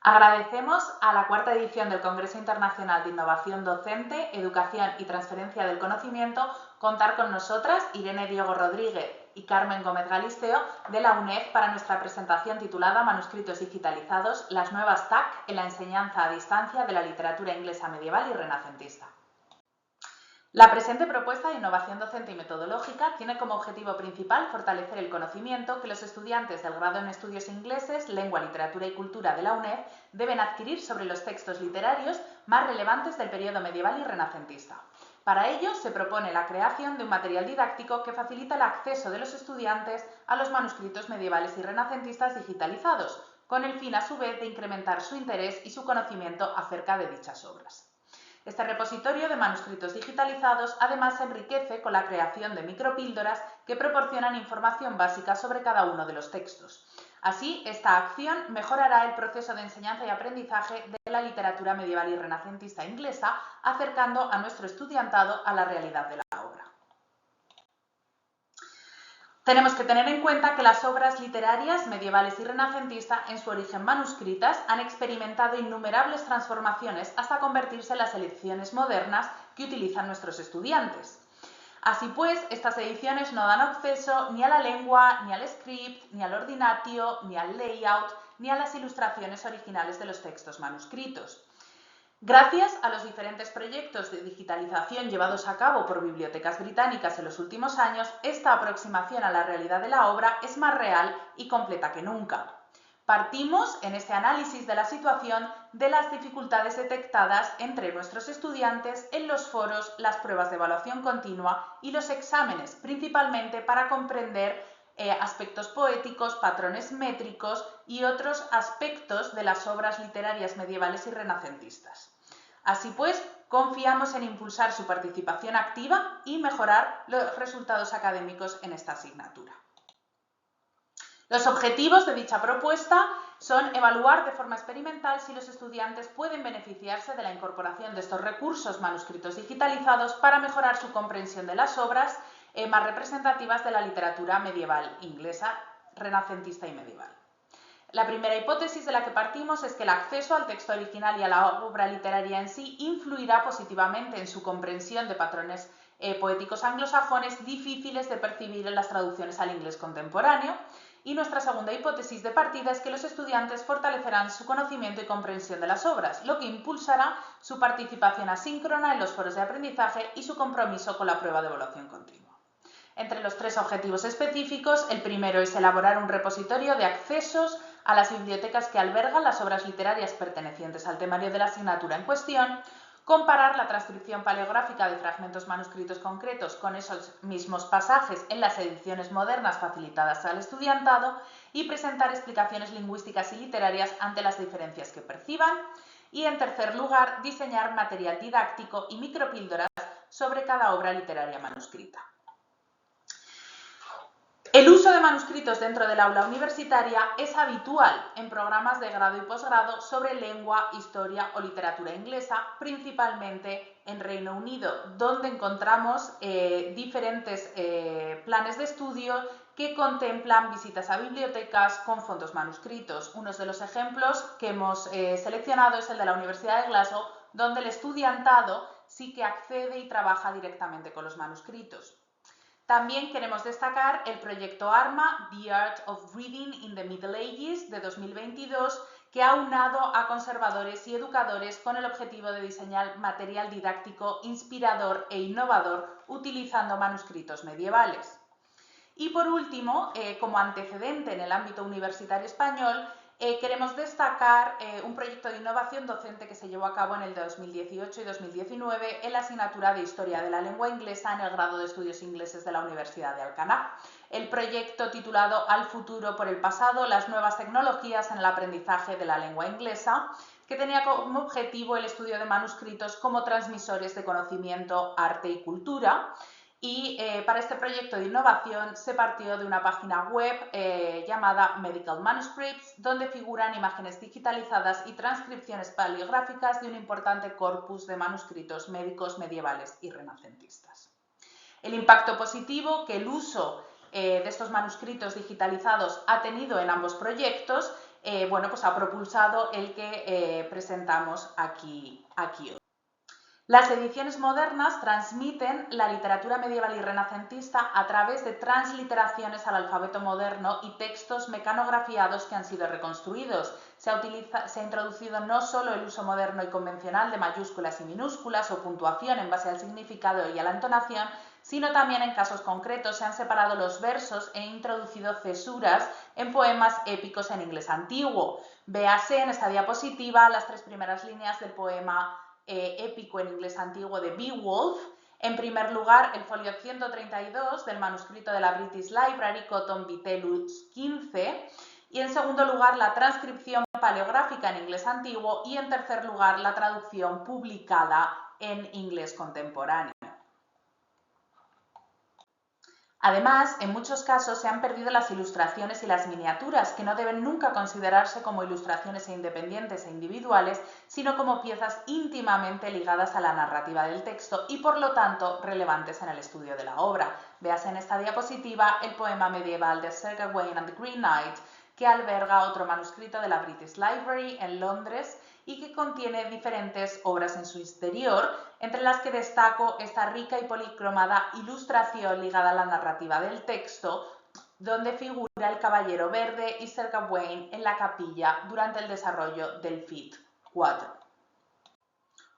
Agradecemos a la cuarta edición del Congreso Internacional de Innovación Docente, Educación y Transferencia del Conocimiento contar con nosotras, Irene Diego Rodríguez y Carmen Gómez Galisteo, de la UNED para nuestra presentación titulada Manuscritos digitalizados, las nuevas TAC en la enseñanza a distancia de la literatura inglesa medieval y renacentista. La presente propuesta de innovación docente y metodológica tiene como objetivo principal fortalecer el conocimiento que los estudiantes del grado en estudios ingleses, lengua, literatura y cultura de la UNED deben adquirir sobre los textos literarios más relevantes del periodo medieval y renacentista. Para ello, se propone la creación de un material didáctico que facilita el acceso de los estudiantes a los manuscritos medievales y renacentistas digitalizados, con el fin, a su vez, de incrementar su interés y su conocimiento acerca de dichas obras. Este repositorio de manuscritos digitalizados además se enriquece con la creación de micropíldoras que proporcionan información básica sobre cada uno de los textos. Así, esta acción mejorará el proceso de enseñanza y aprendizaje de la literatura medieval y renacentista inglesa, acercando a nuestro estudiantado a la realidad de la obra. Tenemos que tener en cuenta que las obras literarias medievales y renacentistas, en su origen manuscritas, han experimentado innumerables transformaciones hasta convertirse en las ediciones modernas que utilizan nuestros estudiantes. Así pues, estas ediciones no dan acceso ni a la lengua, ni al script, ni al ordinatio, ni al layout, ni a las ilustraciones originales de los textos manuscritos. Gracias a los diferentes proyectos de digitalización llevados a cabo por bibliotecas británicas en los últimos años, esta aproximación a la realidad de la obra es más real y completa que nunca. Partimos en este análisis de la situación de las dificultades detectadas entre nuestros estudiantes en los foros, las pruebas de evaluación continua y los exámenes, principalmente para comprender aspectos poéticos, patrones métricos y otros aspectos de las obras literarias medievales y renacentistas. Así pues, confiamos en impulsar su participación activa y mejorar los resultados académicos en esta asignatura. Los objetivos de dicha propuesta son evaluar de forma experimental si los estudiantes pueden beneficiarse de la incorporación de estos recursos manuscritos digitalizados para mejorar su comprensión de las obras más representativas de la literatura medieval inglesa, renacentista y medieval. La primera hipótesis de la que partimos es que el acceso al texto original y a la obra literaria en sí influirá positivamente en su comprensión de patrones poéticos anglosajones difíciles de percibir en las traducciones al inglés contemporáneo. Y nuestra segunda hipótesis de partida es que los estudiantes fortalecerán su conocimiento y comprensión de las obras, lo que impulsará su participación asíncrona en los foros de aprendizaje y su compromiso con la prueba de evaluación continua. Entre los tres objetivos específicos, el primero es elaborar un repositorio de accesos a las bibliotecas que albergan las obras literarias pertenecientes al temario de la asignatura en cuestión, comparar la transcripción paleográfica de fragmentos manuscritos concretos con esos mismos pasajes en las ediciones modernas facilitadas al estudiantado y presentar explicaciones lingüísticas y literarias ante las diferencias que perciban. Y, en tercer lugar, diseñar material didáctico y micropíldoras sobre cada obra literaria manuscrita. El uso de manuscritos dentro del aula universitaria es habitual en programas de grado y posgrado sobre lengua, historia o literatura inglesa, principalmente en Reino Unido, donde encontramos diferentes planes de estudio que contemplan visitas a bibliotecas con fondos manuscritos. Uno de los ejemplos que hemos seleccionado es el de la Universidad de Glasgow, donde el estudiantado sí que accede y trabaja directamente con los manuscritos. También queremos destacar el proyecto ARMA, The Art of Reading in the Middle Ages, de 2022, que ha aunado a conservadores y educadores con el objetivo de diseñar material didáctico inspirador e innovador utilizando manuscritos medievales. Y por último, como antecedente en el ámbito universitario español, queremos destacar un proyecto de innovación docente que se llevó a cabo en el 2018 y 2019 en la asignatura de Historia de la Lengua Inglesa en el grado de Estudios Ingleses de la Universidad de Alcanar. El proyecto titulado Al futuro por el pasado, las nuevas tecnologías en el aprendizaje de la lengua inglesa, que tenía como objetivo el estudio de manuscritos como transmisores de conocimiento, arte y cultura. Y para este proyecto de innovación se partió de una página web llamada Medical Manuscripts, donde figuran imágenes digitalizadas y transcripciones paleográficas de un importante corpus de manuscritos médicos medievales y renacentistas. El impacto positivo que el uso de estos manuscritos digitalizados ha tenido en ambos proyectos bueno, pues ha propulsado el que presentamos aquí hoy. Las ediciones modernas transmiten la literatura medieval y renacentista a través de transliteraciones al alfabeto moderno y textos mecanografiados que han sido reconstruidos. Se ha introducido no solo el uso moderno y convencional de mayúsculas y minúsculas o puntuación en base al significado y a la entonación, sino también en casos concretos se han separado los versos e introducido cesuras en poemas épicos en inglés antiguo. Véase en esta diapositiva las 3 primeras líneas del poema épico en inglés antiguo de Beowulf. En primer lugar, el folio 132 del manuscrito de la British Library, Cotton Vitellius 15, y en segundo lugar, la transcripción paleográfica en inglés antiguo, y en tercer lugar, la traducción publicada en inglés contemporáneo. Además, en muchos casos se han perdido las ilustraciones y las miniaturas, que no deben nunca considerarse como ilustraciones independientes e individuales, sino como piezas íntimamente ligadas a la narrativa del texto y, por lo tanto, relevantes en el estudio de la obra. Véase en esta diapositiva el poema medieval de Sir Gawain and the Green Knight, que alberga otro manuscrito de la British Library en Londres y que contiene diferentes obras en su interior, entre las que destaco esta rica y policromada ilustración ligada a la narrativa del texto, donde figura el Caballero Verde y Sir Gawain en la capilla durante el desarrollo del Feat 4.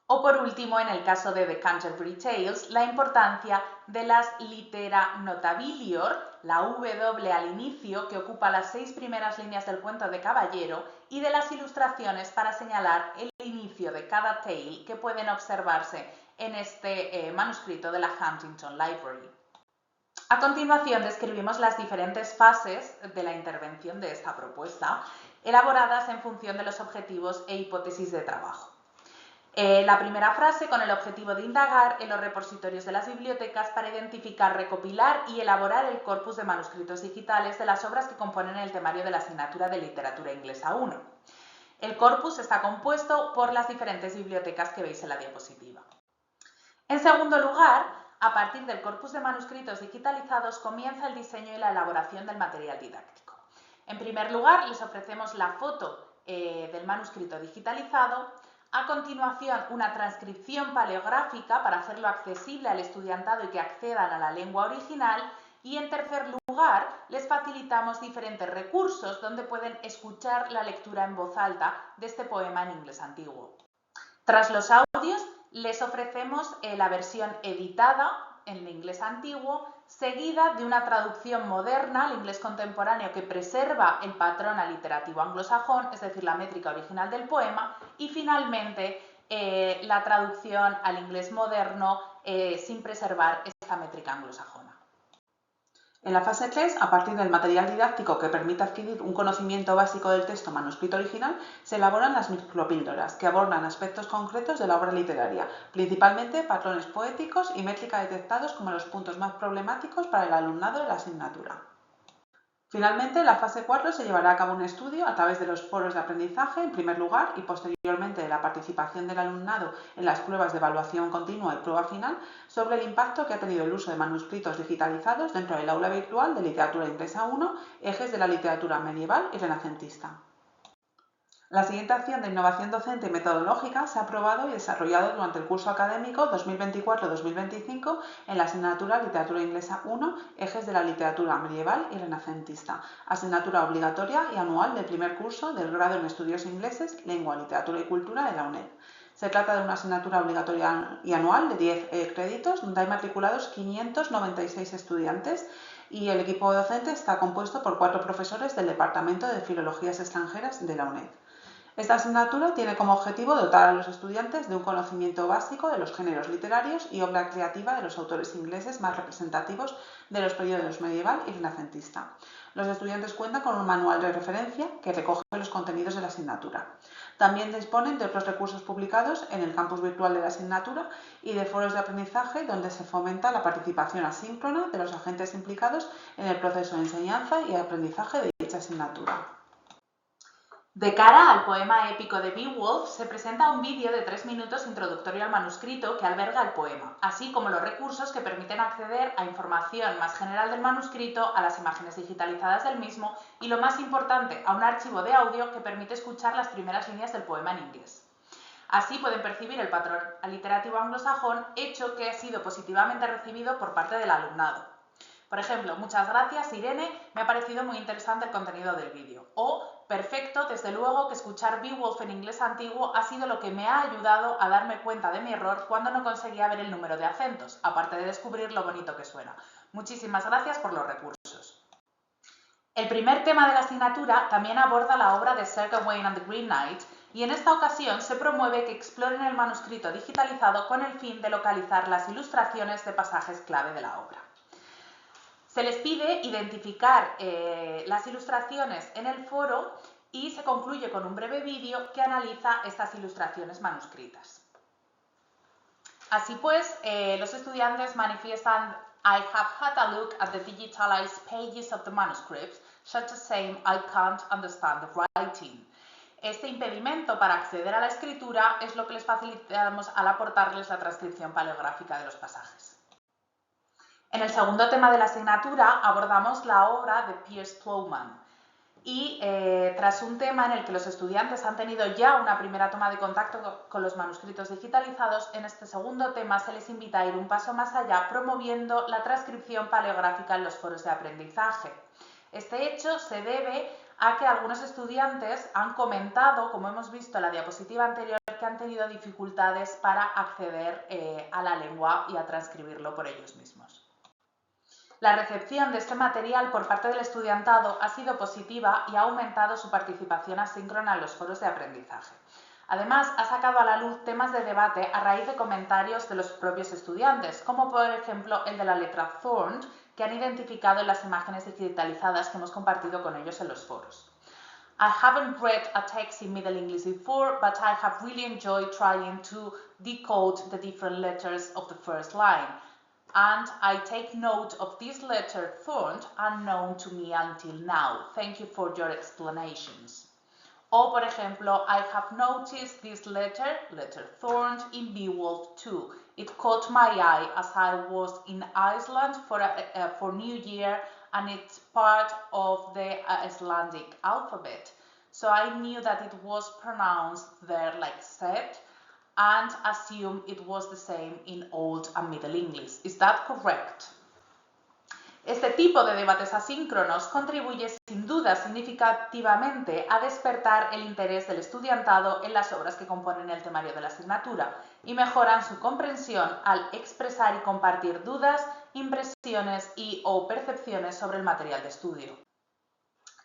O por último, en el caso de The Canterbury Tales, la importancia de las litera notabilior, la W al inicio, que ocupa las 6 primeras líneas del cuento de Caballero, y de las ilustraciones para señalar el inicio de cada tale que pueden observarse en este manuscrito de la Huntington Library. A continuación, describimos las diferentes fases de la intervención de esta propuesta, elaboradas en función de los objetivos e hipótesis de trabajo. La primera frase con el objetivo de indagar en los repositorios de las bibliotecas para identificar, recopilar y elaborar el corpus de manuscritos digitales de las obras que componen el temario de la asignatura de Literatura Inglesa 1. El corpus está compuesto por las diferentes bibliotecas que veis en la diapositiva. En segundo lugar, a partir del corpus de manuscritos digitalizados comienza el diseño y la elaboración del material didáctico. En primer lugar, les ofrecemos la foto del manuscrito digitalizado. A continuación, una transcripción paleográfica para hacerlo accesible al estudiantado y que accedan a la lengua original. Y en tercer lugar, les facilitamos diferentes recursos donde pueden escuchar la lectura en voz alta de este poema en inglés antiguo. Tras los audios, les ofrecemos la versión editada en inglés antiguo, seguida de una traducción moderna al inglés contemporáneo que preserva el patrón aliterativo anglosajón, es decir, la métrica original del poema, y finalmente la traducción al inglés moderno sin preservar esta métrica anglosajona. En la fase 3, a partir del material didáctico que permite adquirir un conocimiento básico del texto manuscrito original, se elaboran las micropíldoras, que abordan aspectos concretos de la obra literaria, principalmente patrones poéticos y métrica detectados como los puntos más problemáticos para el alumnado de la asignatura. Finalmente, en la fase 4 se llevará a cabo un estudio a través de los foros de aprendizaje, en primer lugar, y posteriormente de la participación del alumnado en las pruebas de evaluación continua y prueba final, sobre el impacto que ha tenido el uso de manuscritos digitalizados dentro del aula virtual de Literatura Inglesa 1, ejes de la literatura medieval y renacentista. La siguiente acción de innovación docente y metodológica se ha aprobado y desarrollado durante el curso académico 2024-2025 en la asignatura Literatura Inglesa 1, ejes de la literatura medieval y renacentista, asignatura obligatoria y anual del primer curso del grado en Estudios Ingleses, Lengua, Literatura y Cultura de la UNED. Se trata de una asignatura obligatoria y anual de 10 créditos, donde hay matriculados 596 estudiantes y el equipo docente está compuesto por 4 profesores del Departamento de Filologías Extranjeras de la UNED. Esta asignatura tiene como objetivo dotar a los estudiantes de un conocimiento básico de los géneros literarios y obra creativa de los autores ingleses más representativos de los periodos medieval y renacentista. Los estudiantes cuentan con un manual de referencia que recoge los contenidos de la asignatura. También disponen de otros recursos publicados en el campus virtual de la asignatura y de foros de aprendizaje donde se fomenta la participación asíncrona de los agentes implicados en el proceso de enseñanza y aprendizaje de dicha asignatura. De cara al poema épico de Beowulf, se presenta un vídeo de 3 minutos introductorio al manuscrito que alberga el poema, así como los recursos que permiten acceder a información más general del manuscrito, a las imágenes digitalizadas del mismo y, lo más importante, a un archivo de audio que permite escuchar las primeras líneas del poema en inglés. Así pueden percibir el patrón literativo anglosajón, hecho que ha sido positivamente recibido por parte del alumnado. Por ejemplo, muchas gracias Irene, me ha parecido muy interesante el contenido del vídeo. O, perfecto, desde luego que escuchar Beowulf en inglés antiguo ha sido lo que me ha ayudado a darme cuenta de mi error cuando no conseguía ver el número de acentos, aparte de descubrir lo bonito que suena. Muchísimas gracias por los recursos. El primer tema de la asignatura también aborda la obra de Sir Gawain and the Green Knight, y en esta ocasión se promueve que exploren el manuscrito digitalizado con el fin de localizar las ilustraciones de pasajes clave de la obra. Se les pide identificar las ilustraciones en el foro y se concluye con un breve vídeo que analiza estas ilustraciones manuscritas. Así pues, los estudiantes manifiestan: I have had a look at the digitalized pages of the manuscripts, such as saying I can't understand the writing. Este impedimento para acceder a la escritura es lo que les facilitamos al aportarles la transcripción paleográfica de los pasajes. En el segundo tema de la asignatura abordamos la obra de Piers Plowman y tras un tema en el que los estudiantes han tenido ya una primera toma de contacto con los manuscritos digitalizados, en este segundo tema se les invita a ir un paso más allá promoviendo la transcripción paleográfica en los foros de aprendizaje. Este hecho se debe a que algunos estudiantes han comentado, como hemos visto en la diapositiva anterior, que han tenido dificultades para acceder a la lengua y a transcribirlo por ellos mismos. La recepción de este material por parte del estudiantado ha sido positiva y ha aumentado su participación asíncrona en los foros de aprendizaje. Además, ha sacado a la luz temas de debate a raíz de comentarios de los propios estudiantes, como por ejemplo el de la letra Thorn, que han identificado en las imágenes digitalizadas que hemos compartido con ellos en los foros. I haven't read a text in Middle English before, but I have really enjoyed trying to decode the different letters of the first line. And I take note of this letter Thorn, unknown to me until now. Thank you for your explanations. O, por ejemplo, I have noticed this letter Thorn, in Beowulf too. It caught my eye as I was in Iceland for New Year, and it's part of the Icelandic alphabet. So I knew that it was pronounced there like Sept, and assume it was the same in Old and Middle English. Is that correct? Este tipo de debates asíncronos contribuye sin duda significativamente a despertar el interés del estudiantado en las obras que componen el temario de la asignatura y mejoran su comprensión al expresar y compartir dudas, impresiones o percepciones sobre el material de estudio.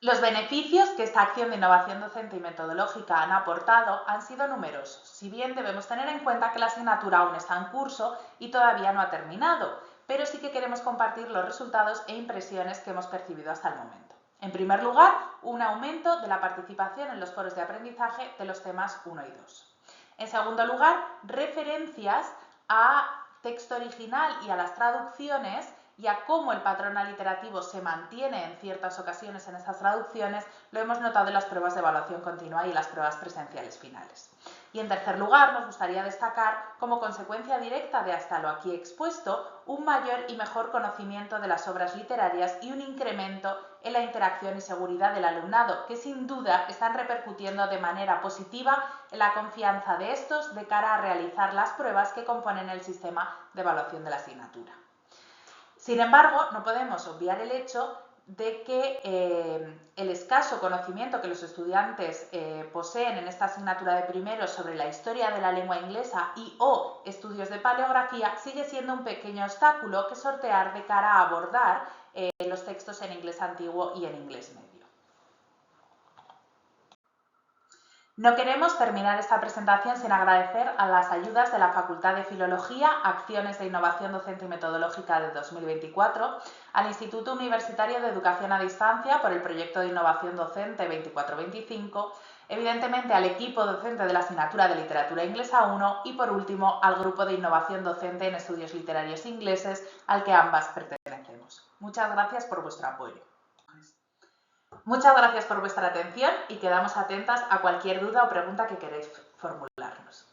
Los beneficios que esta acción de innovación docente y metodológica han aportado han sido numerosos, si bien debemos tener en cuenta que la asignatura aún está en curso y todavía no ha terminado, pero sí que queremos compartir los resultados e impresiones que hemos percibido hasta el momento. En primer lugar, un aumento de la participación en los foros de aprendizaje de los temas 1 y 2. En segundo lugar, referencias a texto original y a las traducciones y a cómo el patrón aliterativo se mantiene en ciertas ocasiones en esas traducciones, lo hemos notado en las pruebas de evaluación continua y las pruebas presenciales finales. Y en tercer lugar, nos gustaría destacar, como consecuencia directa de hasta lo aquí expuesto, un mayor y mejor conocimiento de las obras literarias y un incremento en la interacción y seguridad del alumnado, que sin duda están repercutiendo de manera positiva en la confianza de estos de cara a realizar las pruebas que componen el sistema de evaluación de la asignatura. Sin embargo, no podemos obviar el hecho de que el escaso conocimiento que los estudiantes poseen en esta asignatura de primero sobre la historia de la lengua inglesa o estudios de paleografía sigue siendo un pequeño obstáculo que sortear de cara a abordar los textos en inglés antiguo y en inglés medio. No queremos terminar esta presentación sin agradecer a las ayudas de la Facultad de Filología, Acciones de Innovación Docente y Metodológica de 2024, al Instituto Universitario de Educación a Distancia por el Proyecto de Innovación Docente 24-25, evidentemente al equipo docente de la asignatura de Literatura Inglesa 1 y, por último, al Grupo de Innovación Docente en Estudios Literarios Ingleses, al que ambas pertenecemos. Muchas gracias por vuestro apoyo. Muchas gracias por vuestra atención y quedamos atentas a cualquier duda o pregunta que queréis formularnos.